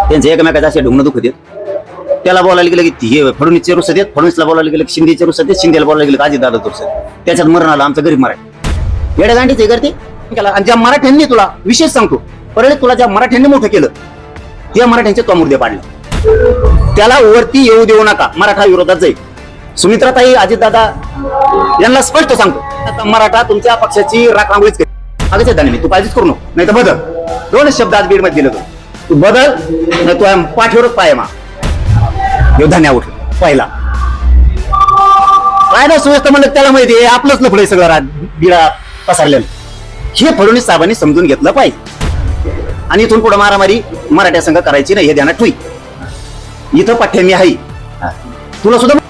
त्यांचे एकमेकाचे असे ढुंगण दुखत आहेत. त्याला बोलायला गेलं की हे फडणवीसचे रुसत आहेत, फडणवीसला बोलायला गेलं की शिंदेचे रुसत आहेत, शिंदेला बोलायला गेलं की अजितदादा रुसत आहेत. त्याच्यात मरण आलं आमचं गरीब मराठी येड्या गांडीच करते. आणि ज्या मराठ्यांनी तुला विशेष सांगतो परळे तुला ज्या मराठ्यांनी मोठं केलं त्या मराठ्यांचे तो मुर्दे पाडले. त्याला वरती येऊ देऊ नका. मराठा विरोधात जाईल. सुमित्राताई अजितदादा यांना स्पष्ट सांगतो मराठा तुमच्या पक्षाची राखांगोळीच करेल. मागेच दाने मी तू काळजीच करू नको, नाही तर बदल. दोन शब्द आज बीड मध्ये दिलं तू बदल नाही तू पाठीवरच पाय मा योद्धान्या उठ पहिला काय सुव्यवस्था म्हणलं त्याला माहिती आहे आपलंच लफडं सगळं बिडा पसरलेलं. हे फडणवीस साहेबांनी समजून घेतलं पाहिजे आणि इथून पुढे मारामारी मराठ्या संघ करायची नाही हे ध्यानात ठेवी. इथं पाठ्यामी आहे तुला सुद्धा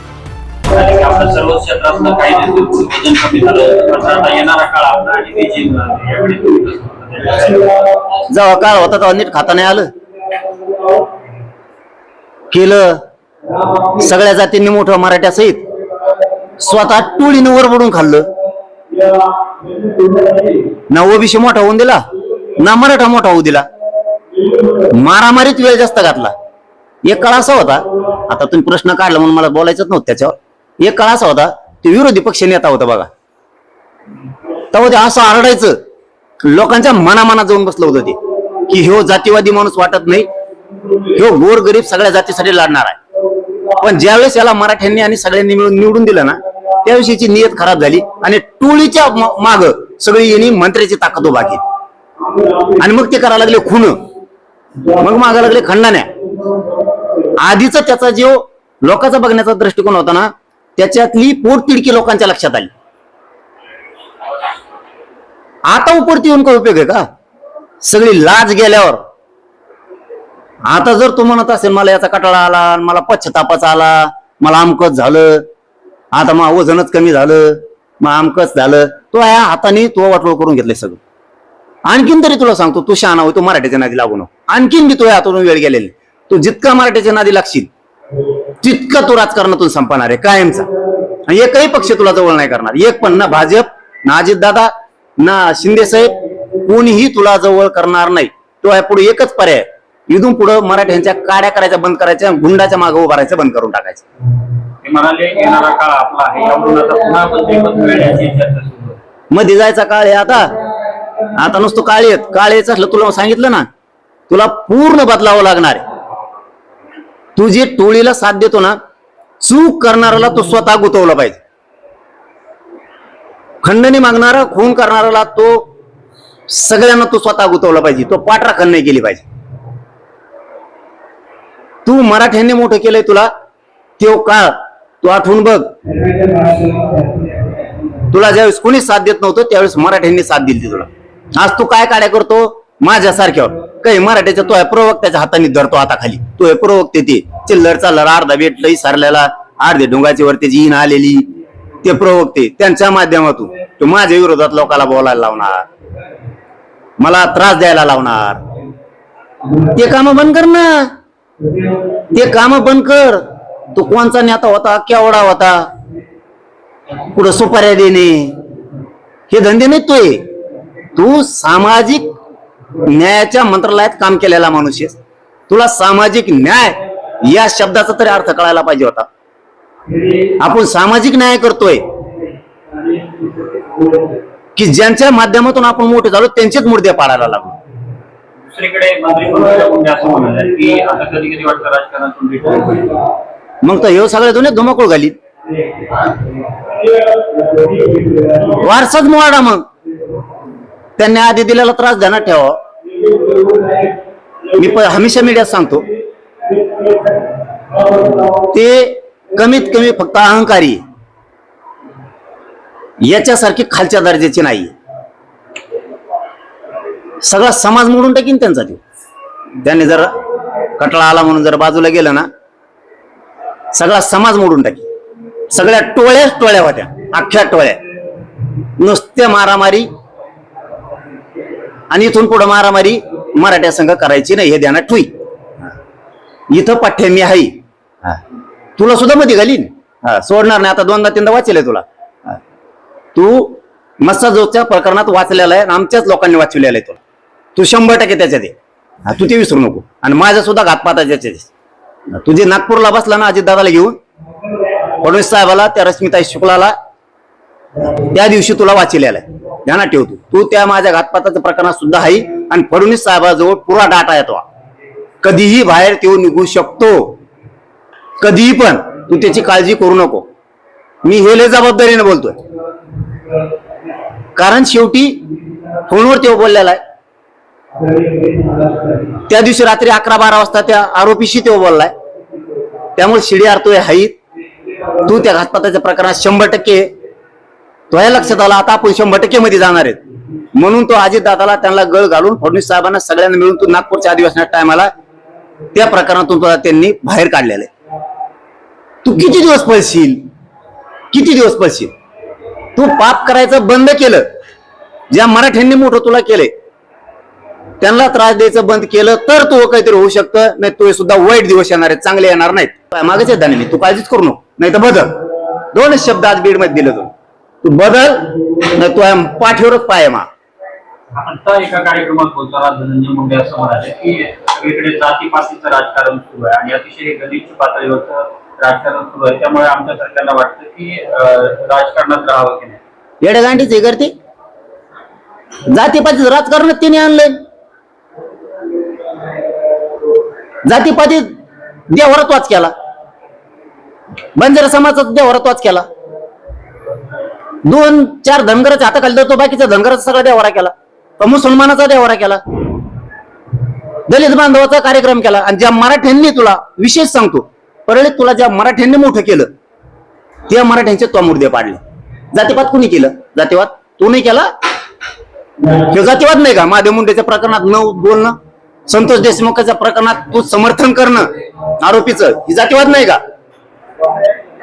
सर्व क्षेत्रातलं काही विभाजन कमी झालं येणारा काळ आपला आणि जेव्हा काळ होता तेव्हा नीट खाता नाही आलं केलं. सगळ्या जातींनी मोठं मराठ्या सहित स्वतः टोळीनं वरबडून खाल्लं. ना ओबीसी मोठा होऊन दिला ना मराठा मोठा होऊ दिला. मारामारीत वेळ जास्त घातला. एक काळ असा होता, आता तुम्ही प्रश्न काढला म्हणून मला बोलायचंच नव्हतं त्याच्यावर. एक काळ असा होता ते विरोधी पक्ष नेता होता बघा, तेव्हा ते असं आरडायचं लोकांच्या मनामनात जाऊन बसलं होतं ते की ह्यो जातीवादी माणूस वाटत नाही, ह्यो गोर गरीब सगळ्या जातीसाठी लढणार आहे. पण ज्यावेळेस याला मराठ्यांनी आणि सगळ्यांनी मिळून निवडून दिलं ना त्याविषयीची नियत खराब झाली आणि टोळीच्या माग सगळी यांनी मंत्र्याची ताकद उभा केली आणि मग ते करायला लागले खून, मग मागा लागले खंडाण्या. आधीच त्याचा जो लोकांचा बघण्याचा दृष्टिकोन होता ना त्याच्यातली पोटतिडकी लोकांच्या लक्षात आली. आता उपरती येऊन काय उपयोग आहे का? सगळी लाज गेल्यावर आता जर तू म्हणत असेल मला याचा कटाळा आला, मला पश्चातापच आला, मला अमकच झालं, आता मग वजनच कमी झालं, मग अमकच झालं, तो या हाताने तो वाटोळ करून घेतलंय सगळं. आणखीन तरी तुला सांगतो तू शहाणा होय, तू मराठीच्या नादी लागू नको. आणखीन मी तुझ्या हातून वेळ गेलेली. तू जितका मराठीच्या नादी लागशील तितका तू राजकारणातून संपणार आहे कायमचा. आणि एकही पक्ष तुला जवळ नाही करणार, एक पण, ना भाजप ना अजितदादा ना शिंदे साहेब, कोणीही तुला जवळ करणार नाही. तो पुढे एकच पर्याय, इथून पुढे मराठ्यांच्या काड्या करायच्या बंद करायच्या, गुंडाच्या मागे उभारायचं बंद करून टाकायचं. ते म्हणाले येणारा काळ आपला आहे यावरून आता पुन्हा मंत्रिपद मिळण्याची चर्चा सुरू आहे. मध्ये जायचा काळ आहे आता. आता नुसतं काळ येत काळ यायचं असलं तुला सांगितलं ना तुला पूर्ण बदलावं लागणार आहे. तू जे टोळीला साथ देतो ना चूक करणाऱ्याला तो स्वतः गुतवला पाहिजे. खंडणी मागणारा खून करणाऱ्याला तो सगळ्यांना तो स्वतः गुतवला पाहिजे. तो पाठराखण नाही केली पाहिजे. तू मराठ्यांनी मोठं केलंय तुला तो काळ तू आठवून बघ. तुला ज्यावेळेस कोणीच साथ देत नव्हतं त्यावेळेस मराठ्यांनी साथ दिली तुला. आज तू काय काड्या करतो माझ्यासारख्यावर काही मराठ्याच्या तो प्रवक्त्याच्या हाताने धरतो आता खाली. तो प्रवक्ते ते चिल्लर चालर अर्धा भेटलंय सारल्याला अर्धे डोंगाची वरती जीन आलेली ते प्रवक्ते त्यांच्या माध्यमातून तू माझ्या विरोधात लोकांना बोलायला लावणार, मला त्रास द्यायला लावणार. ते काम बंद कर ना, ते काम बंद कर. तू कोणचा नेता होता, केवढा होता, पुढं सुपाऱ्या देणे हे धंदे नाही तोय. तू सामाजिक न्यायाच्या मंत्रालयात काम केलेला माणूस आहेस. तुला सामाजिक न्याय या शब्दाचा तरी अर्थ कळायला पाहिजे होता. आपण सामाजिक न्याय करतोय की ज्यांच्या माध्यमातून आपण मोठे झालो त्यांचेच मुर्दे पाडायला लागलो. दुसरीकडे मंत्रिमंडळ असं म्हणाले की आता कधी कधी वाटतं राजकारणातून रिटायर होईल. मग तर हे सगळ्या दोन्ही धुमाकूळ घालीत वारसाच मोडा. मग त्यांनी आधी दिलेला त्रास ध्यानात ठेवा. मी हमेशा मीडियात सांगतो ते कमीत कमी फक्त अहंकारी, याच्यासारखी खालच्या दर्जाची नाही. सगळा समाज मोडून टाकीन त्यांचा. ते त्यांनी जर कटळा आला म्हणून जर बाजूला गेलं ना सगळा समाज मोडून टाकी. सगळ्या टोळ्या होत्या, अख्ख्या टोळ्या. नुसत्या मारामारी आणि इथून पुढे मारामारी मराठ्या संघ करायची नाही हे ध्यानात ठेवी. इथं पाठ्यामी आहे. तुला सुद्धा मध्ये घालीन, सोडणार नाही. आता दोनदा तीनदा वाचलंय तुला. तू मस्साजोगच्या प्रकरणात वाचलेला आहे, आमच्याच लोकांनी वाचलेला आहे तुला. तू 100% त्याच्यात आहे. तू ते विसरू नको. आणि माझ्या सुद्धा घातपाताच्या तुझे नागपूरला बसला ना अजितदादाला घेऊन, फडणवीस साहेबाला, त्या रश्मिताई शुक्लाला त्या दिवशी तुला वाचिलेला आहे, ध्यानात ठेवतो. तू त्या माझ्या घातपाताच्या प्रकरणात सुद्धा आहे. आणि फडणवीस साहेबाजवळ पुरा डाटा येतो, कधीही बाहेर तो निघू शकतो, कधीही. पण तू त्याची काळजी करू नको. मी हे लय जबाबदारीने बोलतोय, कारण शेवटी फोनवर तो बोललेला आहे. त्या दिवशी रात्री 11-12 वाजता त्या आरोपीशी तो बोललाय. त्यामुळे शिडी आरतोय हाई. तू त्या घातपाताच्या प्रकरणात 100% तो या लक्षात आला. आता आपण 100% मध्ये जाणार आहेत. म्हणून तो अजितदादाला त्यांना गळ घालून फडणवीस साहेबांना सगळ्यांना मिळून तू नागपूरच्या अधिवेशनाच्या टायमाला त्या प्रकरणातून तुला त्यांनी बाहेर काढलेलं आहे. तू किती दिवस पळशील, किती दिवस पळशील? तू पाप करायचं बंद केलं. ज्या मराठ्यांनी मोठं तुला केलंय त्यांना त्रास द्यायचं बंद केलं तर तू काहीतरी होऊ शकतं. नाही तू सुद्धा वाईट दिवस येणार आहेत, चांगले येणार नाहीत. मागेच येत मी, तू काळजीच करू नको. नाही तर बदल. 2 शब्द आज बीड मध्ये दिले तू बदल, नाही तू पाठीवरच पाय मा. आपण तर एका कार्यक्रमात बोलताना धनंजय मुंडे असं म्हणाले की सगळीकडे जातीपातीचं राजकारण सुरू आहे आणि अतिशय गलिच्छ पातळीवरचं राजकारण सुरू आहे. त्यामुळे आमच्या सरकारला वाटतं की राजकारणात राहावं की नाही. येड्यागांडीच हे करते. जातीपातीचं राजकारणात तिने आणलंय. जातीपाती देवावरात वाच केला, बंजारा समाजाचा देवावरात वाच केला. 2-4 धनगराच्या हाताखाली जातो, बाकीचा धनगराचा सगळा देवारा केला. मुसलमानाचा देवारा केला, दलित बांधवाचा कार्यक्रम केला. आणि ज्या मराठ्यांनी तुला विशेष सांगतो, परळीत तुला ज्या मराठ्यांनी मोठं केलं त्या मराठ्यांचे तो मुर्दे पाडले. जातीपात कुणी केलं? जातीवाद तू नाही केला. हे जातीवाद नाही का? महादेव मुंडेच्या प्रकरणात न बोलणं, संतोष देशमुखाच्या प्रकरणात तू समर्थन करणं आरोपीचं, ही जातीवाद नाही का?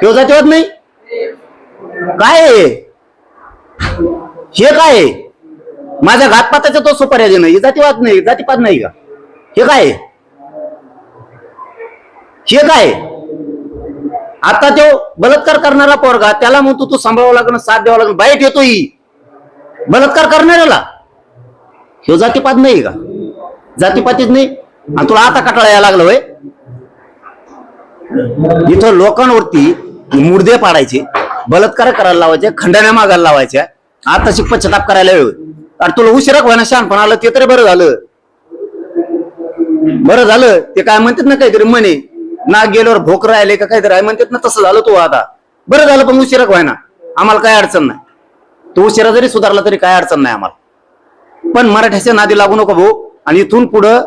हे जातीवाद नाही. काय आहे हे? काय आहे? माझ्या घातपाताचा तो सुपर्यादी नाही, हे जातीवाद नाही, जातीपात नाही का? हे काय? हे काय? आता तो बलात्कार करणारा पोरगा, त्याला म्हणतो तू सांभाळावं लागणं, साथ द्यावं लागणं, बाईट येतो ही बलात्कार करणाऱ्याला. हे जातीपात नाही का? जातीपातीच नाही. आणि तुला आता कटाळा यायला लागलं होय? इथं लोकांवरती मुर्दे पाडायचे, बलात्कार करायला लावायचे, खंडण्या मागायला लावायच्या, आता पश्चाताप करायला वेळ. अरे तुला उशिरा व्हायना शहाणपण आलं ते तरी बरं झालं. बरं झालं ते काय म्हणतात ना, काहीतरी म्हणे नाग गेल्यावर भोक राहिले का काहीतरी आहे म्हणतात ना, तसं झालं तू आता. बरं झालं पण उशिरा व्हायना, आम्हाला काय अडचण नाही. तो उशिरा जरी सुधारला तरी काय अडचण नाही आम्हाला. पण मराठ्याच्या नादी लागू नको भाऊ. आणि इथून पुढं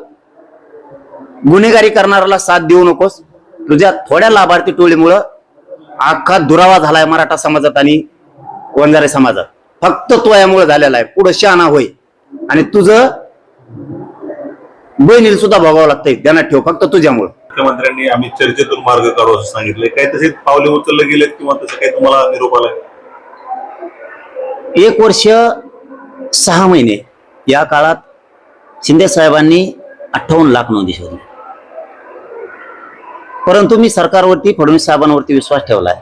गुन्हेगारी करणाऱ्याला साथ देऊ नकोस. तुझ्या थोड्या लाभार्थी टोळीमुळं अख्खा दुरावा झालाय मराठा समाजात आणि वंजारी समाजात. फक्त तो यामुळे झालेला आहे. पुढे शहाणा होय. आणि तुझं बहिणीला सुद्धा भोगावं लागतंय, ध्यानात ठेव, फक्त तुझ्यामुळं. मुख्यमंत्र्यांनी आम्ही चर्चेतून मार्ग काढू असं सांगितलंय. काही तसे पावले उचलले गेलेत किंवा तसं काही तुम्हाला निरोप आलाय? 1 वर्ष 6 महिने या काळात शिंदे साहेबांनी 58 लाख नोंदी शोधल्या. परंतु मी सरकारवरती, फडणवीस साहेबांवरती विश्वास ठेवलाय.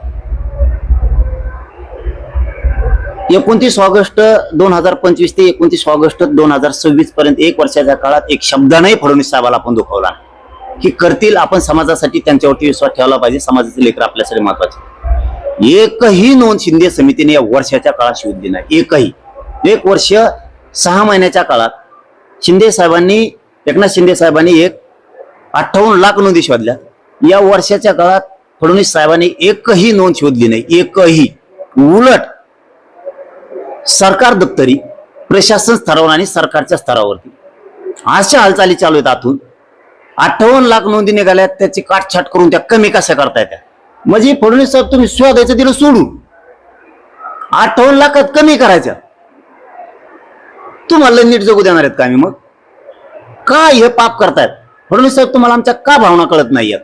29 ऑगस्ट 2025 ते 29 ऑगस्ट 2026 पर्यंत 1 वर्षाच्या काळात एक शब्दानेही फडणवीस साहेबाला आपण दुखवला की करतील. आपण समाजासाठी त्यांच्यावरती विश्वास ठेवला पाहिजे. समाजाचे लेकर आपल्यासाठी महत्वाचे. एकही नोंद शिंदे समितीने या वर्षाच्या काळात शोधली नाही. एकही. 1 वर्ष 6 महिन्याच्या काळात एकनाथ शिंदे साहेबांनी 58 लाख नोंदी शोधल्या. या वर्षाच्या काळात फडणवीस साहेबांनी एकही नोंद शोधली नाही. एकही. उलट सरकार दप्तरी, प्रशासन स्तरावर आणि सरकारच्या स्तरावरती अशा हालचाली चालू आहेत. आतून 58 लाख नोंदी निघाल्या, त्याची काटछाट करून त्या कमी कशा करता येत्या? म्हणजे फडणवीस साहेब तुम्ही शोधायचं दिलं सोडून 58 लाखात कमी करायच्या. तुम्हाला नीट जगू देणार आहेत का आम्ही? मग काय हे पाप करतायत फडणवीस साहेब? तुम्हाला आमच्या का भावना कळत नाहीयेत?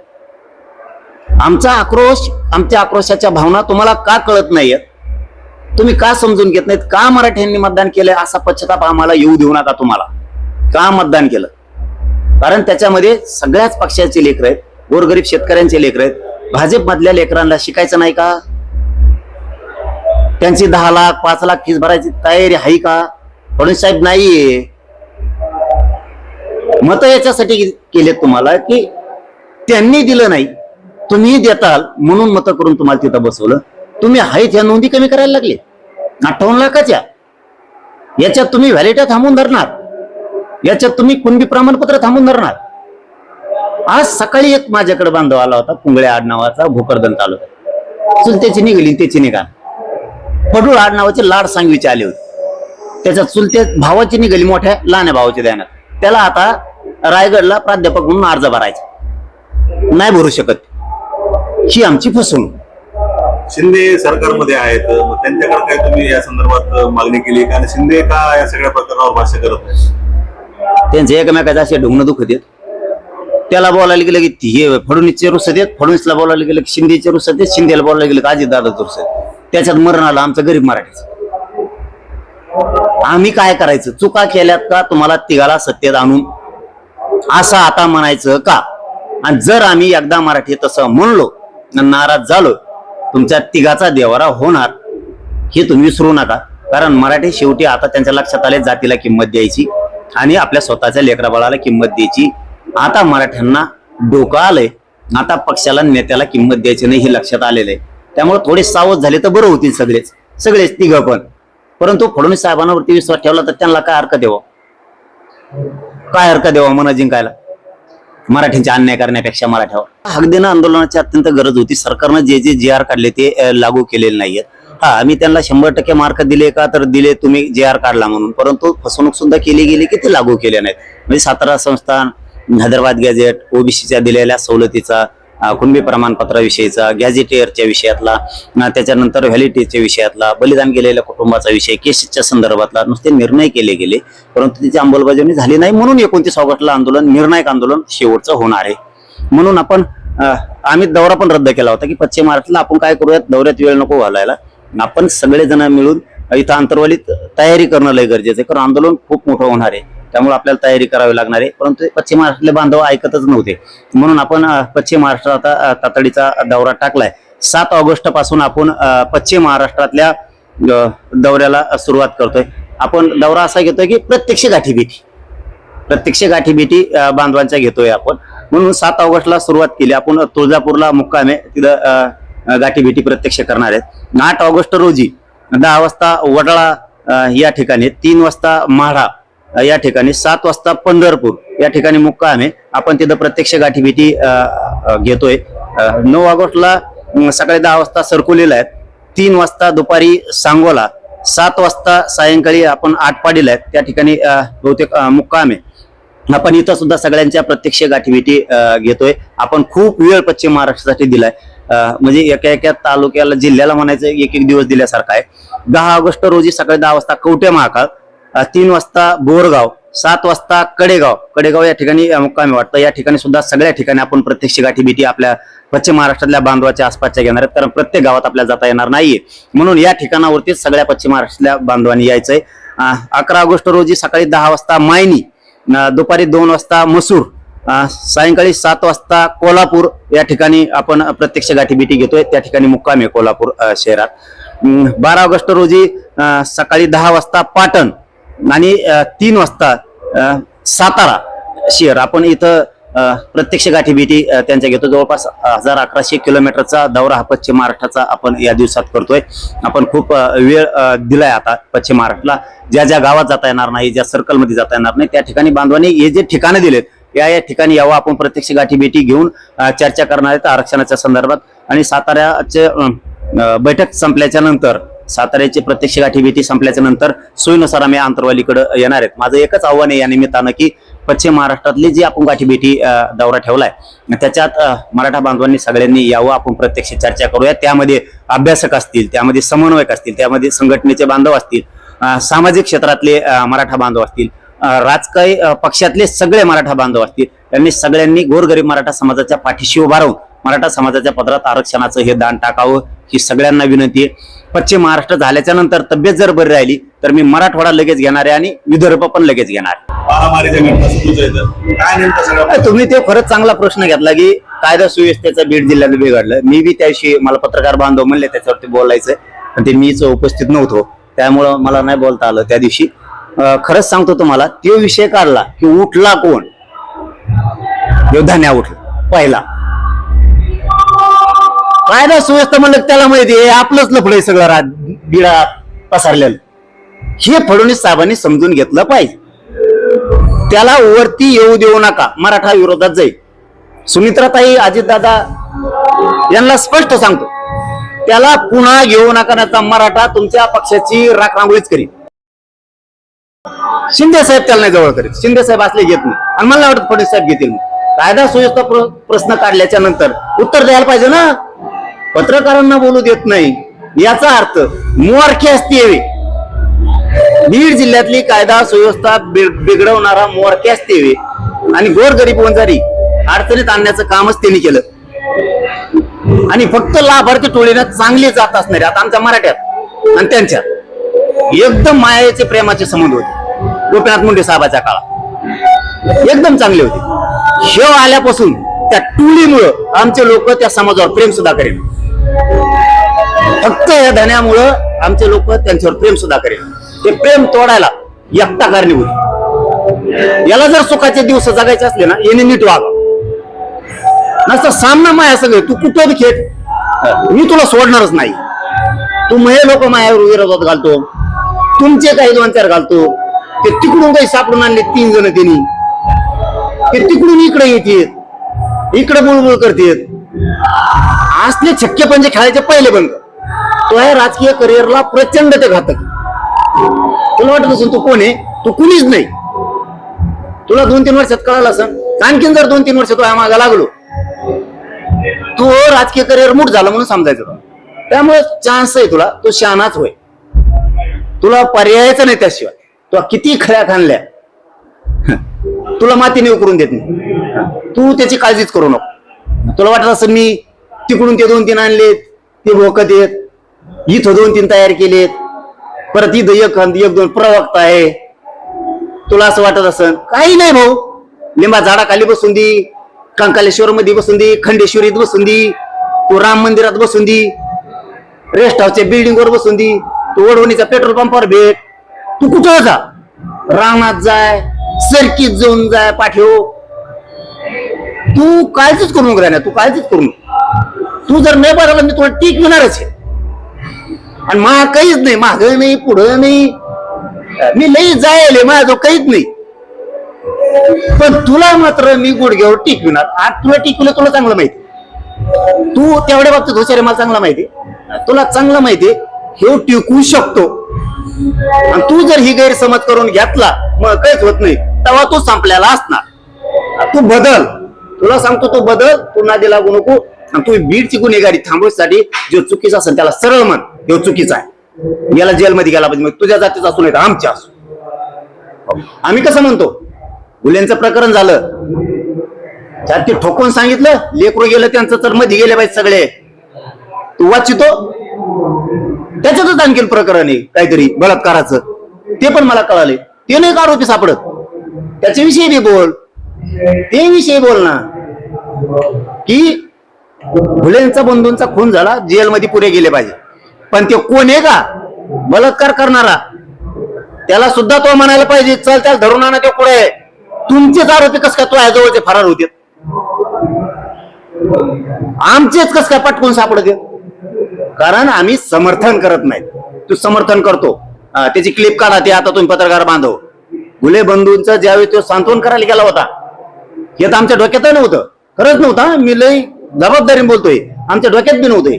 आमचा आक्रोश, आमच्या आक्रोशाच्या भावना तुम्हाला का कळत नाहीयेत? तुम्ही का समजून घेत नाहीत? का मराठ्यांनी मतदान केलंय असा पश्चाताप आम्हाला येऊ देऊ नका. तुम्हाला का मतदान केलं? कारण त्याच्यामध्ये सगळ्याच पक्षाचे लेकर आहेत, गोरगरीब शेतकऱ्यांचे लेकर आहेत. भाजप मधल्या लेकरांना शिकायचं नाही का? त्यांची 10 लाख 5 लाख फीस भरायची तयारी आहे का? फडणवीस साहेब नाहीये. मत याच्यासाठी केलेत तुम्हाला की त्यांनी दिलं नाही, तुम्ही देताल म्हणून मत करून तुम्हाला तिथं बसवलं. तुम्ही आहेत ह्या नोंदी कमी करायला लागले 58 लाखाच्या. याच्यात तुम्ही व्हॅलिटा थांबून धरणार, याच्यात तुम्ही कुणबी प्रमाणपत्र थांबून धरणार. आज सकाळी एक माझ्याकडे बांधव आला होता, पुंगळे आडनावाचा, भोकरदन तालुका. चुलत्याची निघाली त्याची निघा. पडूळ आडनावाचे लाड सांगवीचे आले होते, त्याच्या चुलते भावाची निघाली मोठ्या लहान भावाची ध्यानात. त्याला आता रायगडला प्राध्यापक म्हणून अर्ज भरायचा, नाही भरू शकत. ही आमची फसवणूक. शिंदे सरकारमध्ये आहेत, मग त्यांच्याकडे काय तुम्ही या संदर्भात मागणी केली का? आणि शिंदे का या सगळ्या प्रकरणावर भाष्य करत नाही? त्यांचे एकमेकाचे असे ढुंगणं दुखत येत. त्याला बोलायला गेलं की हे फडणवीसचे रुसत येत, फडणवीसला बोलायला गेलं की शिंदेचे रुसत येत, शिंदेला बोलायला गेलं की अजितदादाचं रुसत येत. त्याच्यात मरण आलं आमचं गरीब मराठीचं. आम्ही काय करायचं? चुका केल्यात का तुम्हाला तिघाला सत्तेत आणून असं आता म्हणायचं का? आणि जर आम्ही एकदा मराठी तसं म्हणलो, नाराज झालो, तुमच्या तिघाचा देवारा होणार हे तुम्ही विसरू नका. कारण मराठी शेवटी आता त्यांच्या लक्षात आले जातीला किंमत द्यायची आणि आपल्या स्वतःच्या लेकराबाळाला किंमत द्यायची. आता मराठ्यांना डोकं आलंय, आता पक्षाला नेत्याला किंमत द्यायची नाही हे लक्षात आलेलं आहे. त्यामुळे थोडे सावध झाले तर बरं होतील सगळेच तिघं पण. परंतु फडणवीस साहेबांवरती विश्वास ठेवला तर त्यांना काय हरकत द्यावं? काय हरकत द्यावं मन जिंकायला मराठ्यांचे अन्याय करण्यापेक्षा मराठ्यावर? हक देणं आंदोलनाची अत्यंत गरज होती. सरकारनं जे जे आर काढले ते लागू केलेले नाहीयेत. हा, आम्ही त्यांना 100% मार्क दिले का? तर दिले, तुम्ही JR काढला म्हणून. परंतु फसवणूक सुद्धा केली गेली की ते लागू केले नाहीत. म्हणजे सातारा संस्थान, हैदराबाद गॅझेट, ओबीसीच्या दिलेल्या सवलतीचा, कुणबी प्रमाणपत्राविषयीचा, गॅझेटियरच्या विषयातला, त्याच्यानंतर व्हॅलिडिटीच्या विषयातला, बलिदान गेलेल्या कुटुंबाचा विषय, केसेसच्या संदर्भातला नुसते निर्णय केले गेले, परंतु त्याची अंमलबजावणी झाली नाही. म्हणून 29 ऑगस्टला आंदोलन, निर्णायक आंदोलन शेवटचं होणार आहे. म्हणून आम्ही दौरा पण रद्द केला होता की पश्चिम महाराष्ट्राला आपण काय करूयात, दौऱ्यात वेळ नको घालायला, आपण सगळेजण मिळून इथं आंतरवालीत तयारी करणं लय गरजेचं आहे. कारण आंदोलन खूप मोठं होणार आहे, त्यामुळे आपल्याला तयारी करावी लागणार आहे. परंतु पश्चिम महाराष्ट्रातले बांधव ऐकतच नव्हते. म्हणून आपण पश्चिम महाराष्ट्रात आता तातडीचा दौरा टाकलाय. 7 ऑगस्ट पासून आपण पश्चिम महाराष्ट्रातल्या दौऱ्याला सुरुवात करतोय. आपण दौरा असा घेतोय की प्रत्यक्ष गाठीभेटी बांधवांच्या घेतोय आपण. म्हणून 7 ऑगस्टला सुरुवात केली आपण. तुळजापूरला मुक्काम आहे, तिथं गाठीभेटी प्रत्यक्ष करणार आहेत. 8 ऑगस्ट रोजी 10 वाजता वडाळा या ठिकाणी, 3 वाजता म्हाडा या ठिकाणी, 7 वाजता पंढरपूर या ठिकाणी मुक्काम आहे. आपण तिथं प्रत्यक्ष गाठीभेटी घेतोय. 9 ऑगस्टला सकाळी 10 वाजता सरकुलीला आहेत, 3 वाजता दुपारी सांगोला, 7 वाजता सायंकाळी आपण आटपाडीला आहेत, त्या ठिकाणी बहुतेक मुक्काम आहे. आपण इथं सुद्धा सगळ्यांच्या प्रत्यक्ष गाठीभेटी घेतोय. आपण खूप वेळ पश्चिम महाराष्ट्रासाठी दिलाय. म्हणजे एका तालुक्याला, जिल्ह्याला म्हणायचं एक दिवस दिल्यासारखा आहे. 10 ऑगस्ट रोजी सकाळी 10 वाजता कवठे महाकाळ, 3 वाजता बोरगाव, 7 वाजता कडेगाव या ठिकाणी मुक्कामी वाटतं. या ठिकाणी सुद्धा सगळ्या ठिकाणी आपण प्रत्यक्ष गाठीभेटी आपल्या पश्चिम महाराष्ट्रातल्या बांधवाच्या आसपासच्या घेणार आहेत. कारण प्रत्येक गावात आपल्याला जाता येणार नाहीये. म्हणून या ठिकाणावरतीच सगळ्या पश्चिम महाराष्ट्रातल्या बांधवांनी यायचंय. 11 ऑगस्ट रोजी सकाळी 10 वाजता मायनी, दुपारी 2 वाजता मसूर, सायंकाळी 7 वाजता कोल्हापूर या ठिकाणी आपण प्रत्यक्ष गाठीभेटी घेतोय. त्या ठिकाणी मुक्काम आहे कोल्हापूर शहरात. 12 ऑगस्ट रोजी सकाळी 10 वाजता पाटण आणि 3 वाजता सातारा शहर आपण इथं प्रत्यक्ष गाठीभेटी त्यांच्या घेतो. जवळपास 1100 किलोमीटरचा दौरा हा पश्चिम महाराष्ट्राचा आपण या दिवसात करतोय. आपण खूप वेळ दिलाय आता पश्चिम महाराष्ट्राला. ज्या गावात जाता येणार नाही, ज्या सर्कलमध्ये जाता येणार नाही, त्या ठिकाणी बांधवांनी हे जे ठिकाणं दिलेत या ठिकाणी यावं. आपण प्रत्यक्ष गाठीभेटी घेऊन चर्चा करणार आहेत आरक्षणाच्या संदर्भात. आणि साताऱ्याचे बैठक संपल्याच्या नंतर, साताऱ्याची प्रत्यक्ष गाठीभेटी संपल्याच्या नंतर सोयीनुसार आम्ही आंतरवालीकडे येणार आहेत. माझं एकच आव्हान आहे या निमित्तानं की पश्चिम महाराष्ट्रातली जी आपण गाठीभेटी दौरा ठेवलाय त्याच्यात मराठा बांधवांनी सगळ्यांनी यावं. आपण प्रत्यक्ष चर्चा करूया. त्यामध्ये अभ्यासक असतील, त्यामध्ये समन्वयक असतील, त्यामध्ये संघटनेचे बांधव असतील, सामाजिक क्षेत्रातले मराठा बांधव असतील, राजकीय पक्षातले सगळे मराठा बांधव असतील. त्यांनी सगळ्यांनी गोरगरीब मराठा समाजाच्या पाठीशी उभा राहून मराठा समाजाच्या पदरात आरक्षणाचं हे दान टाकावं ही सगळ्यांना विनंती आहे. पश्चिम महाराष्ट्र झाल्याच्या नंतर तब्येत जर बरी राहिली तर मी मराठवाडा लगेच घेणार आहे आणि विदर्भ पण लगेच घेणार आहे. तुम्ही ते खरंच चांगला प्रश्न घेतला की कायदा सुव्यवस्थेचं बीड जिल्ह्यात बिघडलं. मी बी त्याविषयी, मला पत्रकार बांधव म्हणले त्याच्यावरती बोलायचंय, पण ते मीच उपस्थित नव्हतो, त्यामुळं मला नाही बोलता आलं त्या दिवशी. खरंच सांगतो तुम्हाला, तो विषय काढला की उठला कोण, ह्यो धन्या उठला पहिला. कायदा सुव्यवस्था म्हणलं त्याला माहिती आहे आपलंच लफडं सगळं बिडा पसरलेलं. हे फडणवीस साहेबांनी समजून घेतलं पाहिजे. त्याला वरती येऊ देऊ नका. मराठा विरोधात जाईल. सुमित्राताई अजितदादा यांना स्पष्ट सांगतो, त्याला पुन्हा घेऊ नका, नाहीतर मराठा तुमच्या पक्षाची राखरांगोळीच करीत. शिंदे साहेब त्याला नाही जवळ करीत. शिंदे साहेब असले घेत नाही आणि मला वाटतं फडणवीस साहेब घेतील. कायदा सुव्यवस्था प्रश्न काढल्याच्या नंतर उत्तर द्यायला पाहिजे ना. पत्रकारांना बोलू देत नाही याचा अर्थ मोरखी असते. बीड जिल्ह्यातली कायदा सुव्यवस्था बिघडवणारा मोरखी असते आणि गोरगरीब वंजारी अडचणीत आणण्याचं कामच त्यांनी केलं. आणि फक्त लाभार्थी टोळीनं चांगली जात असणारे आता आमच्या मराठ्यात आणि त्यांच्या एकदम मायाचे प्रेमाचे संबंध होते. गोपीनाथ मुंडे साहेबाच्या काळात एकदम चांगले होते. शेव आल्यापासून त्या टोळीमुळं आमचे लोक त्या समाजावर प्रेम सुद्धा करेल. फक्त या धन्यामुळं आमचे लोक त्यांच्यावर प्रेम सुद्धा करेल. ते प्रेम तोडायला एकटा कारणीभूत. याला जर सुखाचे दिवस जगायचे असले ना याने नीट वागा. नसतं सामना माया सगळे तू कुठं बी खेळ मी तुला सोडणारच नाही. तू महे लोक मायावर विरोधात घालतो. तुमचे काही 2-4 घालतो. ते तिकडून काही सापडून आणले 3 जण त्यांनी. ते तिकडून इकडे येतात इकडे बुळबुळ करतात. असले छक्के पंजे खेळायचे पहिले बंद. तो आहे राजकीय करिअरला प्रचंड ते घातक. तुला वाटत असेल तू कोण आहे. तू कुणीच नाही. तुला 2-3 वर्षात कळालं असं. आणखीन जर 2-3 वर्ष तो मागा लागलो तो राजकीय करिअर मूठ झालं म्हणून समजायचं. त्यामुळे चान्स आहे तुला. तो शहाणाच होय. तुला पर्यायच नाही त्याशिवाय. तुला किती खऱ्या खाणल्या तुला मातीने उकरून देत नाही. तू त्याची काळजीच करू नको. तुला वाटत असं मी तिकडून ते 2-3 आणलेत ते भोकत येत इथं 2-3 तयार केलेत परत इथं 1-2 प्रवक्ता आहे. तुला असं वाटत असं काही नाही भाऊ. लिंबा झाडाखाली बसून दी. कंकालेश्वर मध्ये बसून दी. खंडेश्वरीत बसून दी. तू राम मंदिरात बसून दी. रेस्ट हाऊसच्या बिल्डिंग वर बसून दी. तू वडवणीच्या पेट्रोल पंपावर भेट. तू कुठं जा. रानात जाय. सरकीत जाऊन जाय पाठीव. तू काळजीच करू नको राहणार. तू काळजीच करू नको. तू जर नाही बघायला मी तुला टीक मिळणारच आहे. आणि मा काहीच नाही. माग नाही पुढं नाही. मी लई जायले माझं काहीच नाही. पण तुला मात्र मी गुडघ्यावर टिकविणार. आज तुला टिकवलं तुला चांगलं माहिती. तू तेवढ्या बाबतीत हुशार आहे मला चांगलं माहिती. तुला चांगलं माहिती हे टिकवू शकतो. आणि तू जर ही गैरसमज करून घेतला मग काहीच होत नाही. तेव्हा तू संपलेला असणार. तू बदल. तुला सांगतो तू बदल. तू नादी लागू नको. आणि तू बीडची गुन्हेगारी थांबवण्यासाठी जो चुकीचा असेल त्याला सरळ म्हण हे चुकीचा आहे. याला जेलमध्ये गेला पाहिजे. मग तुझ्या जातीचा असू नाही तर आमच्या असू. आम्ही कसं म्हणतो गुन्ह्यांचं प्रकरण झालं त्यात ते ठोकून सांगितलं लेकरू गेलं त्यांचं तर मध्ये गेले पाहिजे सगळे. तू वाचितो त्याच्यातच आणखीन प्रकरण आहे काहीतरी बलात्काराचं. ते पण मला कळाले. ते नाही का आरोपी सापडत. त्याच्याविषयी बी बोल. ते विषयी बोल ना की फुलेंचा बंधूंचा खून झाला जेलमध्ये पुरे गेले पाहिजे. पण ते कोण आहे का बलात्कार करणारा त्याला सुद्धा तो म्हणायला पाहिजे चल त्याला धरून आणा. ते पुढे तुमचेच आरोपी कस काय तो जवळचे फरार होते. आमचेच कस काय पटकून सापडते. कारण आम्ही समर्थन करत नाही. तू समर्थन करतो. त्याची क्लिप काढा. ते आता तुम्ही पत्रकार बांधव. गुले बंधूंचं ज्यावेळी तो सांत्वन करायला गेला होता हे तर आमच्या डोक्यात नव्हतं. खरंच नव्हतं. मी लई जबाबदारीने बोलतोय. आमच्या डोक्यात बी नव्हते.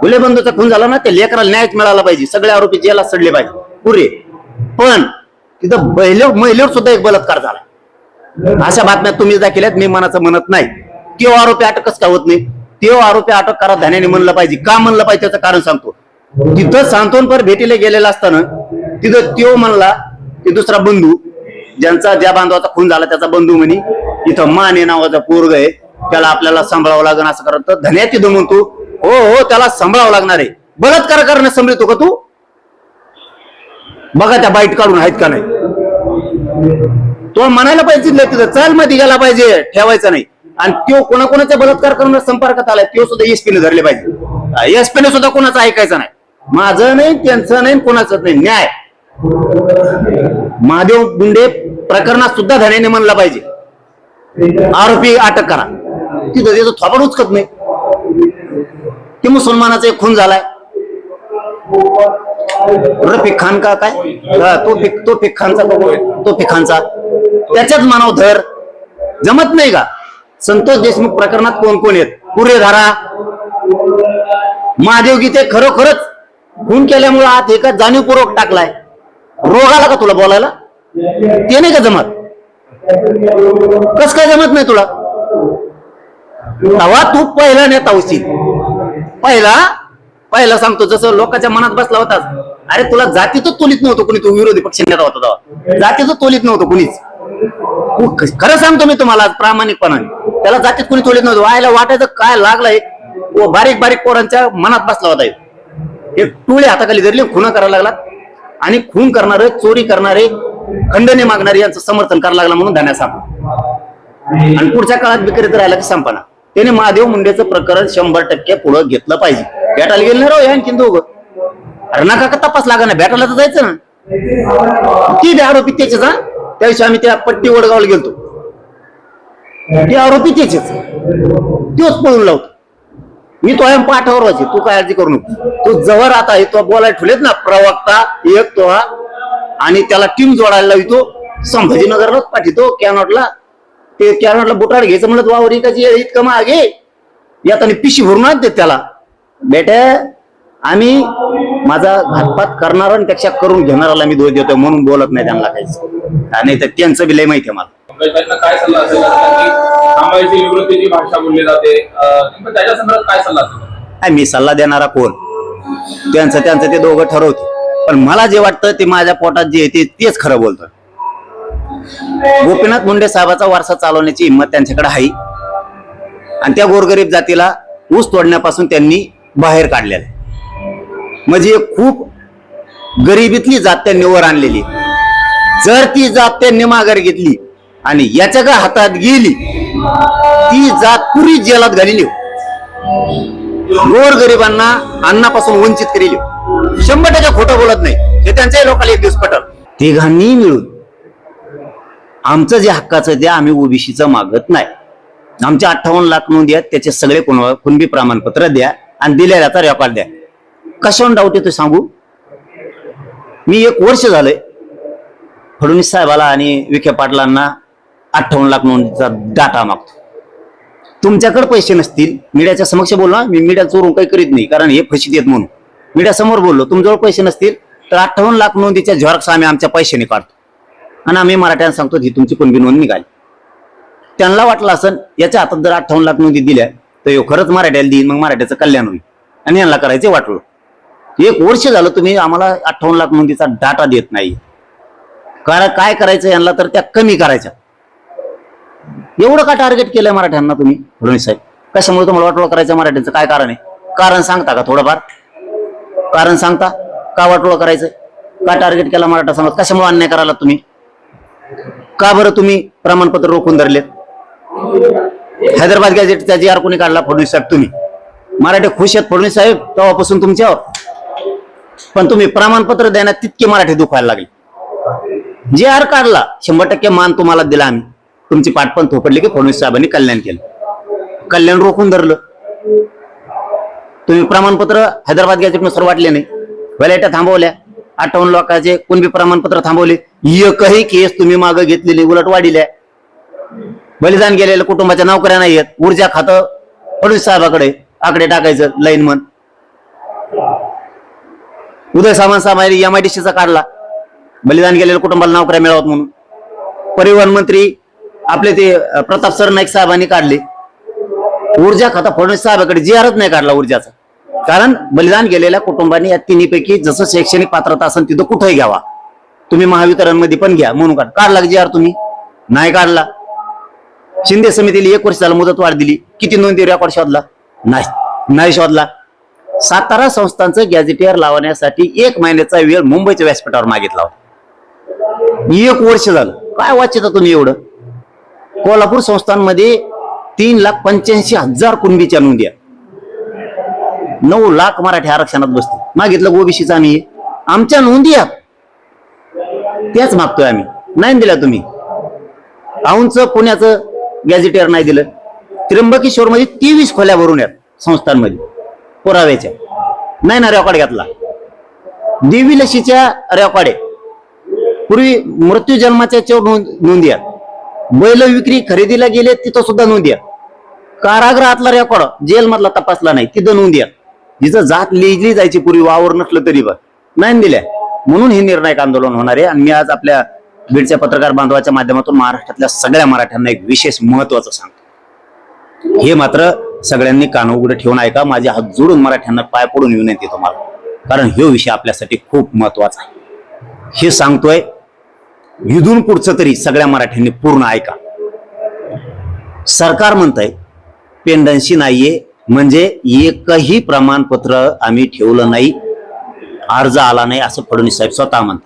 गुले बंधूचा खून झाला ना ते लेकराला न्यायच मिळाला पाहिजे. सगळे आरोपी जेला सडले पाहिजे पुरे. पण तिथं महिलेवर सुद्धा एक बलात्कार झाला. अशा बातम्या तुम्ही दाखवल्यात. मी मनाचं म्हणत नाही. तो आरोपी अटकच का होत नाही. तो आरोपी अटक करा धान्याने म्हणलं पाहिजे. का म्हणलं पाहिजे त्याचं कारण सांगतो. तिथं सांत्वनपर भेटीला गेलेला असताना तिथं तो म्हणला की दुसरा बंधू ज्यांचा ज्या बांधवाचा खून झाला त्याचा बंधू म्हणे इथं माने नावाचा पोरग आहे त्याला आपल्याला सांभाळावं लागणार असं करत धन्या तिथं म्हणतो हो हो त्याला सांभाळावं लागणार आहे. बलात्कार करण्यास सांभाळतो का तू. बघा त्या बाईट काढून आहेत का नाही. तो म्हणायला पाहिजे तिथं चल मध्ये गेला पाहिजे ठेवायचं नाही. आणि तो कोणाकोणाचा बलात्कार करून संपर्कात आलाय तो सुद्धा एसपीने धरले पाहिजे. एसपीने सुद्धा कोणाचं ऐकायचं नाही. माझं नाही त्यांचं नाही कोणाचं नाही. न्याय महादेव गुंडे प्रकरणात सुद्धा धन्याने म्हणलं पाहिजे. आरोपी अटक करा, तिथं त्याचं थोपड उचकत नाही. की मुसलमानाचा एक खून झालाय, रफिक खान का काय, तोफिक खानचा त्याच्याच मानव धर जमत नाही का? संतोष देशमुख प्रकरणात कोण कोण आहेत? पुरेधारा महादेव गीते खरोखरच खून केल्यामुळे आत एका जाणीवपूर्वक टाकलाय. रोग आला का तुला बोलायला? ते नाही का जमत? कस काय जमत नाही तुला? तेव्हा तू पहिला नेता होशील. पहिला सांगतो, जसं लोकांच्या मनात बसला होतास, अरे तुला जातीच तोलीत नव्हतं कुणी, तू विरोधी पक्ष नेता होता तेव्हा जातीच तोलीत नव्हतं कुणीच. खरं सांगतो मी तुम्हाला प्रामाणिकपणाने, त्याला जातीत कुणी तोलीत नव्हतं. व्हायला वाटायचं काय लागलंय, बारीक बारीक पोरांच्या मनात बसला होता. एक टोळे हाताखाली धरले, खुना करायला लागला, आणि खून करणारे, चोरी करणारे, खंडने मागणारे यांचं समर्थन करायला लागला म्हणून धान्या सापडला. आणि पुढच्या काळात विक्रेत राहिला की संपना. त्याने महादेव मुंडेचं प्रकरण 100% पुढे घेतलं पाहिजे. भेटायला गेलं नाही राव आणखीन दोघं. अरे नका का तपास लागा ना, भेटायला तर जायचं ना. ती आरोपी त्याचेच. हा, त्या दिवशी आम्ही त्या पट्टी वडगावला गेलतो, ते आरोपी त्याचेच, तोच पळून लावतो. मी तो आहे पाठावर वाचे, तू काय अर्जी करू नको. तू जवळ आता आहे, तो बोलायला ठेवलेत ना प्रवक्ता एक तो हा, आणि त्याला टीम जोडायला लावितो. संभाजीनगरलाच पाठवतो कॅनॉटला. ते कॅनॉटला बुटाड घ्यायचं म्हणलं, वावर एकाची इतकं मागे यात आणि पिशी भरून आणते त्याला. बेटे आम्ही माझा घातपात करणाऱ्यांपेक्षा करून घेणाऱ्याला मी दोष देतोय म्हणून बोलत नाही त्यांना काहीच. नाही तर त्यांचं बी लय माहिती आहे मला. काय सल्ला असेल थांबायची निवृत्तीची भाषा बोलली जाते, त्याच्या संदर्भात काय सल्ला असेल? मी सल्ला देणारा कोण? त्यांचं ते दोघं ठरवते. पण मला जे वाटतं ते माझ्या पोटात जे येते तेच खरं बोलतं. गोपीनाथ मुंडे साहेबाचा वारसा चालवण्याची हिंमत त्यांच्याकडे आहे, आणि त्या गोरगरीब जातीला ऊस तोडण्यापासून त्यांनी बाहेर काढलेलं आहे. म्हणजे खूप गरिबीतली जात त्यांनी वर आणलेली. जर ती जात त्यांनी माघार घेतली आणि याच्या का हातात गेली, ती जात पुरी जेलात घालेली, गोरगरिबांना अन्नापासून वंचित केलेली. 100% खोटं बोलत नाही, हे त्यांच्याही लोकांना एक दिवस पटल. तिघांनी मिळून आमचं जे हक्काचं ते आम्ही ओबीसीचं मागत नाही. आमच्या 58 लाख नोंदी आहेत, त्याचे सगळे कुणबी प्रमाणपत्र द्या आणि दिलेल्याचा रेकॉर्ड द्या. कशावर डाऊट येतो सांगू? मी 1 वर्ष झालंय फडणवीस साहेबाला आणि विखे पाटलांना 58 लाख नोंदीचा डाटा मागतो. तुमच्याकडे पैसे नसतील, मीडियाच्या समक्ष बोलला, मी मीडिया चोरून काही करीत नाही, कारण हे फशीत येत म्हणून मीडिया समोर बोललो. तुमच्याजवळ पैसे नसतील तर 58 लाख नोंदीच्या झेरॉक्स आम्ही आमच्या पैशाने काढतो आणि आम्ही मराठ्यांना सांगतो ही तुमची कुणबी नोंद निघाली. त्यांना वाटलं असं याच्या हातात जर 58 लाख नोंदी दिल्या तर ह्यो खरंच मराठ्याला देईन, मग मराठ्याचं कल्याण होईल, आणि यांना करायचे वाटलं. 1 वर्ष झालं तुम्ही आम्हाला 58 लाख नोंदीचा डाटा देत नाही. कारण काय करायचं यांना तर त्या कमी करायच्या. एवढं का टार्गेट केलंय मराठ्यांना तुम्ही फडणवीस साहेब? कशामुळे तुम्हाला वाटोळं करायचं मराठ्यांचं? काय कारण आहे? कारण सांगता का? थोडंफार कारण सांगता का वाटोळं करायचं? का टार्गेट केला मराठा समाज? कशामुळे अन्याय करायला तुम्ही? का बरं तुम्ही प्रमाणपत्र रोखून धरलेत? हैदराबाद गॅझेटचा GR कोणी काढला? फडणवीस साहेब. तुम्ही मराठे खुश आहेत फडणवीस साहेब तेव्हापासून तुमच्यावर, पण तुम्ही प्रमाणपत्र देण्यात तितके मराठी दुखायला लागले. GR काढला, 100% मान तुम्हाला दिला आम्ही. तुमची पाठ पण थोपडली की फडणवीस साहेबांनी कल्याण केलं, कल्याण रोखून धरलं. तुम्ही प्रमाणपत्र हैदराबाद गॅझेटनुसार वाटले नाही, व्हॅलिडिटी थांबवल्या, 58 लाखाचे कुणबी प्रमाणपत्र थांबवले. एकही केस तुम्ही मागे घेतलेली, उलट वाढिल्या. बलिदान गेलेल्या कुटुंबाच्या नोकऱ्या नाही आहेत, ऊर्जा खातं फडणवीस साहेबाकडे आकडे टाकायचं लाईनमन. उदय सामंत साहेब MIDCचा काढला, बलिदान गेलेल्या कुटुंबाला नोकऱ्या मिळावत म्हणून. परिवहन मंत्री आपले ते प्रताप सरनाईक साहेबांनी काढले. ऊर्जा खाता फडणवीस साहेबाकडे GRच नाही काढला ऊर्जाचा, कारण बलिदान गेलेल्या कुटुंबांनी या तिन्हीपैकी जसं शैक्षणिक पात्रता असेल तिथं कुठेही घ्यावा, तुम्ही महावितरणमध्ये पण घ्या म्हणून काढला GR. तुम्ही नाही काढला. शिंदे समितीला 1 वर्ष झालं मुदत वाढ दिली, किती नोंदी रेकॉर्ड शोधला? नाही शोधला. सातारा संस्थांचं गॅझेटियर लावण्यासाठी 1 महिन्याचा वेळ मुंबईच्या व्यासपीठावर मागितला होता. 1 वर्ष झालं. काय वाचिता तुम्ही एवढं? कोल्हापूर संस्थांमध्ये 3,85,000 कुणबीच्या नोंदी, 9 लाख मराठी आरक्षणात बसते. मागितलं ओबीसीचं आम्ही, आमच्या नोंदी त्याच मागतोय आम्ही. नाही दिल्या तुम्ही. औंधचं पुण्याचं गॅझेटियर नाही दिलं. त्र्यंबकेश्वरमध्ये 23 खोल्या भरून आहेत संस्थांमध्ये पुराव्याच्या, नाही ना रेकॉर्ड घेतला. देवी लशीच्या रेकॉर्ड आहे, पूर्वी मृत्यू जन्माच्या याच्यावर नोंदी आहे. बैल विक्री खरेदीला गेले तिथं सुद्धा नोंदी आहे. कारागृहातला रेकॉर्ड जेल मधला तपासला नाही, तिथं नोंदी आहे. जिचं जात लिहिली जायची पूर्वी वावर नसलं तरी पण नाही दिल्या. म्हणून हे निर्णायक आंदोलन होणार आहे. आणि मी आज आपल्या बीडच्या पत्रकार बांधवाच्या माध्यमातून महाराष्ट्रातल्या सगळ्या मराठ्यांना एक विशेष महत्वाचं सांगतो. हे मात्र सगळ्यांनी कान उघडं ठेवून ऐका. माझे हात जोडून मराठ्यांना पाय पडून विनंती आहे तुम्हाला, कारण हे विषय आपल्यासाठी खूप महत्वाचा आहे. हे सांगतोय, इथून पुढचं तरी सगळ्या मराठ्यांनी पूर्ण ऐका. सरकार म्हणतंय पेंडन्सी नाहीये, म्हणजे एकही प्रमाणपत्र आम्ही ठेवलं नाही, अर्ज आला नाही असं फडणवीस साहेब स्वतः म्हणतात.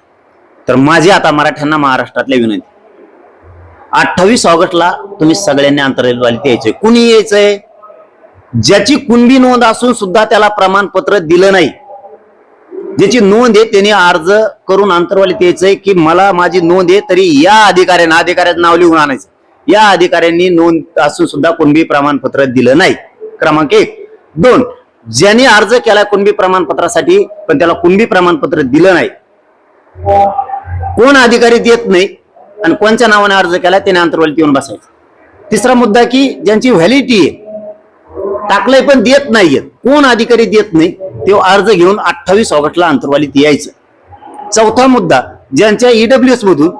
तर माझी आता मराठ्यांना महाराष्ट्रातल्या विनंती, 28 ऑगस्टला तुम्ही सगळ्यांनी आंतरराष्ट्रीय यायचंय. कुणी यायचंय? ज्याची कुणबी नोंद असून सुद्धा त्याला प्रमाणपत्र दिलं नाही, ज्याची नोंद आहे त्याने अर्ज करून आंतरवालीत यायचंय की मला माझी नोंद आहे, तरी या अधिकाऱ्याचं नाव लिहून आणायचं. या अधिकाऱ्यांनी नोंद असून सुद्धा कुणबी प्रमाणपत्र दिलं नाही. क्रमांक 1. 2. ज्यांनी अर्ज केला कुणबी प्रमाणपत्रासाठी पण त्याला कुणबी प्रमाणपत्र दिलं नाही, कोण अधिकारी देत नाही आणि कोणत्या नावाने अर्ज केला त्याने आंतरवालीत येऊन बसायचं. तिसरा मुद्दा की ज्यांची व्हॅलिडिटी आहे टाकलंय पण देत नाहीयेत, कोण अधिकारी देत नाही, ते अर्ज घेऊन 28 ऑगस्टला आंतरवालीत यायचं. चौथा मुद्दा, ज्यांच्या ईडब्ल्यूएस मधून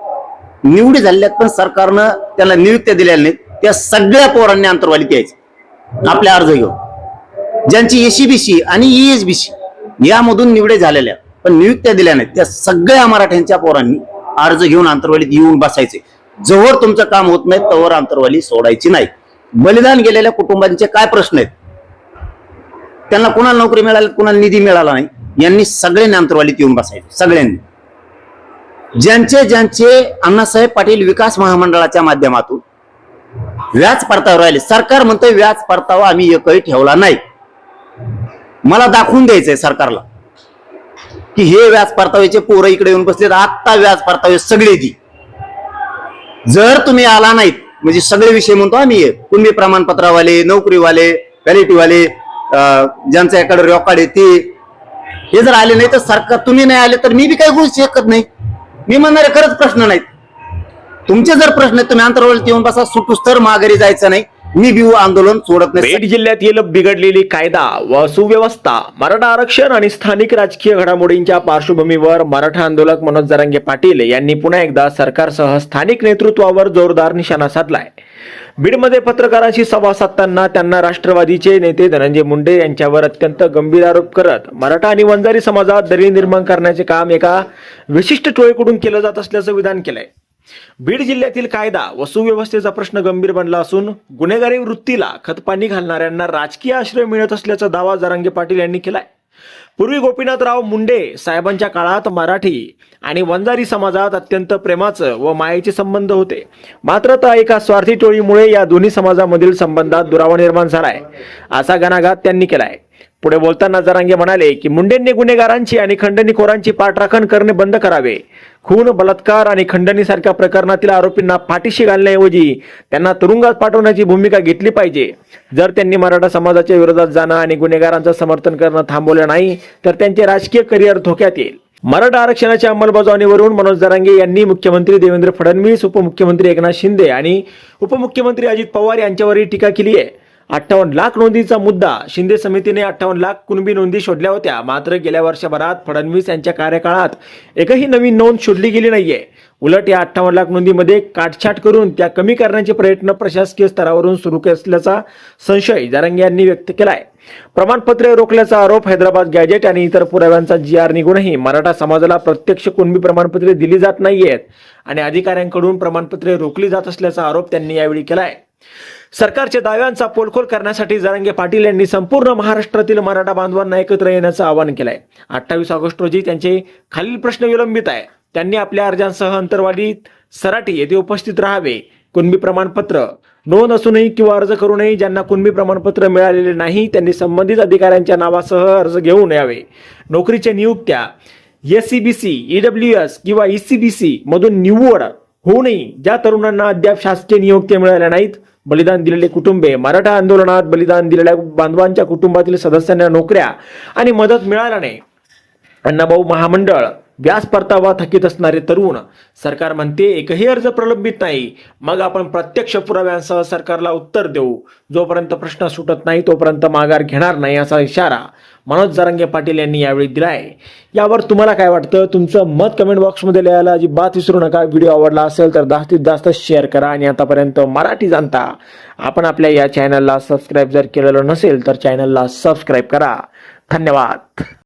निवडी झालेल्या पण सरकारनं त्यांना नियुक्त्या दिलेल्या नाहीत, त्या सगळ्या पोरांनी आंतरवालीत यायचं आपले अर्ज घेऊन. ज्यांची एसीबीसी आणि ईएसबीसी यामधून निवडे झालेल्या पण नियुक्त्या दिल्या नाहीत, त्या सगळ्या मराठ्यांच्या पोरांनी अर्ज घेऊन आंतरवालीत येऊन बसायचे. जोवर तुमचं काम होत नाही तोवर आंतरवाली सोडायची नाही. बलिदान गेलेल्या कुटुंबांचे काय प्रश्न आहेत, त्यांना कुणाला नोकरी मिळाली, कुणाला निधी मिळाला नाही, यांनी सगळ्यांनी आंतरवालीत येऊन बसायचे. सगळ्यांनी. ज्यांचे अण्णासाहेब पाटील विकास महामंडळाच्या माध्यमातून व्याज परतावा राहिले, सरकार म्हणतंय व्याज परतावा आम्ही एकही ठेवला नाही. मला दाखवून द्यायचंय सरकारला की हे व्याज परताव्याचे पोरं इकडे येऊन बसलेत, आत्ता व्याज परतावे सगळे दी. जर तुम्ही आला नाहीत म्हणजे सगळे विषय म्हणतो आम्ही, कुणबी प्रमाणपत्रावाले, नोकरीवाले, व्हॅलिडिटीवाले, ज्यांच्याकडे रेकॉर्ड आहे ते, हे जर आले नाही तर सरकार, तुम्ही नाही आले तर मी बी काही गोष्ट शकत नाही. मी म्हणणारे खरंच प्रश्न नाहीत. तुमचे जर प्रश्न आहेत तुम्ही आंतरवालीत येऊन बसा, सुटूस तर माघारी जायचं नाही. मी बिऊ आंदोलन सोडत नाही. बीड जिल्ह्यातील बिघडलेली कायदा व सुव्यवस्था, मराठा आरक्षण आणि स्थानिक राजकीय घडामोडींच्या पार्श्वभूमीवर मराठा आंदोलक मनोज जरांगे पाटील यांनी पुन्हा एकदा सरकारसह स्थानिक नेतृत्वावर जोरदार निशाणा साधलाय. बीडमध्ये पत्रकारांशी संवाद साधताना त्यांना राष्ट्रवादीचे नेते धनंजय मुंडे यांच्यावर अत्यंत गंभीर आरोप करत मराठा आणि वंजारी समाजात दरी निर्माण करण्याचे काम एका विशिष्ट टोळीकडून केलं जात असल्याचं विधान केलंय. बीड जिल्ह्यातील कायदा व सुव्यवस्थेचा प्रश्न गंभीर बनला असून गुन्हेगारी वृत्तीला खतपाणी घालणाऱ्यांना राजकीय आश्रय मिळत असल्याचा दावा जरांगे पाटील यांनी केलाय. पूर्वी गोपीनाथराव मुंडे साहेबांच्या काळात मराठी आणि वंजारी समाजात अत्यंत प्रेमाचं व मायेचे संबंध होते. मात्र त्या एका स्वार्थी टोळीमुळे या दोन्ही समाजामधील संबंधात दुरावा निर्माण झालाय, असा घणाघात त्यांनी केलाय. पुढे बोलताना जरांगे म्हणाले की मुंडेंनी गुन्हेगारांची आणि खंडणीखोरांची पाठराखण करणे बंद करावे. खून, बलात्कार आणि खंडणीसारख्या प्रकरणातील आरोपींना पाठीशी घालण्याऐवजी त्यांना तुरुंगात पाठवण्याची भूमिका घेतली पाहिजे. जर त्यांनी मराठा समाजाच्या विरोधात जाणं आणि गुन्हेगारांचं समर्थन करणं थांबवलं नाही तर त्यांचे राजकीय करिअर धोक्यात येईल. मराठा आरक्षणाच्या अंमलबजावणीवरून मनोज जरांगे यांनी मुख्यमंत्री देवेंद्र फडणवीस, उपमुख्यमंत्री एकनाथ शिंदे आणि उपमुख्यमंत्री अजित पवार यांच्यावरही टीका केली आहे. 58 लाख नोंदीचा मुद्दा, शिंदे समितीने 58 लाख कुणबी नोंदी शोधल्या होत्या. मात्र गेल्या वर्षभरात फडणवीस यांच्या कार्यकाळात एकही नवीन नोंद शोधली गेली नाहीये. उलट या 58 लाख नोंदीमध्ये काटछाट करून त्या कमी करण्याचे प्रयत्न प्रशासकीय स्तरावरून सुरू असल्याचा संशय जरांगे यांनी व्यक्त केलाय. प्रमाणपत्रे रोखल्याचा आरोप, हैदराबाद गॅजेट आणि इतर पुराव्यांचा GR निघूनही मराठा समाजाला प्रत्यक्ष कुणबी प्रमाणपत्रे दिली जात नाहीयेत आणि अधिकाऱ्यांकडून प्रमाणपत्रे रोखली जात असल्याचा आरोप त्यांनी यावेळी केलाय. सरकारच्या दाव्यांचा पोलखोल करण्यासाठी जरांगे पाटील यांनी संपूर्ण महाराष्ट्रातील मराठा बांधवांना एकत्र येण्याचं आवाहन केलंय. 28 ऑगस्ट रोजी त्यांचे खालील प्रश्न विलंबित आहे. त्यांनी आपल्या अर्जांसह अंतरवालीत सराटी येथे उपस्थित राहावे. कुणबी प्रमाणपत्र नोंद असूनही किंवा अर्ज करूनही ज्यांना कुणबी प्रमाणपत्र मिळालेले नाही त्यांनी संबंधित अधिकाऱ्यांच्या नावासह अर्ज घेऊन यावे. नोकरीच्या नियुक्त्या SCBC, EWS किंवा ECBC मधून निवड होऊ नये. ज्या तरुणांना अद्याप शासकीय नियुक्त्या मिळाल्या नाहीत बलिदान दिलेले कुटुंबे, मराठा आंदोलनात बलिदान दिलेल्या बांधवांच्या कुटुंबातील सदस्यांना नोकऱ्या आणि मदत मिळाल्याने अण्णाभाऊ महामंडळ, व्याज परतावा थकीत असणारे तरुण. सरकार म्हणते एकही अर्ज प्रलंबित नाही. मग आपण प्रत्यक्ष पुराव्यांसह सरकारला उत्तर देऊ. जोपर्यंत प्रश्न सुटत नाही तोपर्यंत माघार घेणार नाही, असा इशारा मनोज जरांगे पाटील यांनी यावेळी दिलाय. यावर तुम्हाला काय वाटतं? तुमचं मत कमेंट बॉक्समध्ये लिहायला अजिबात विसरू नका. व्हिडिओ आवडला असेल तर जास्तीत जास्त शेअर करा. आणि आतापर्यंत मराठी जनता, आपण आपल्या या चॅनलला सबस्क्राईब जर केलेलं नसेल तर चॅनलला सबस्क्राईब करा. धन्यवाद.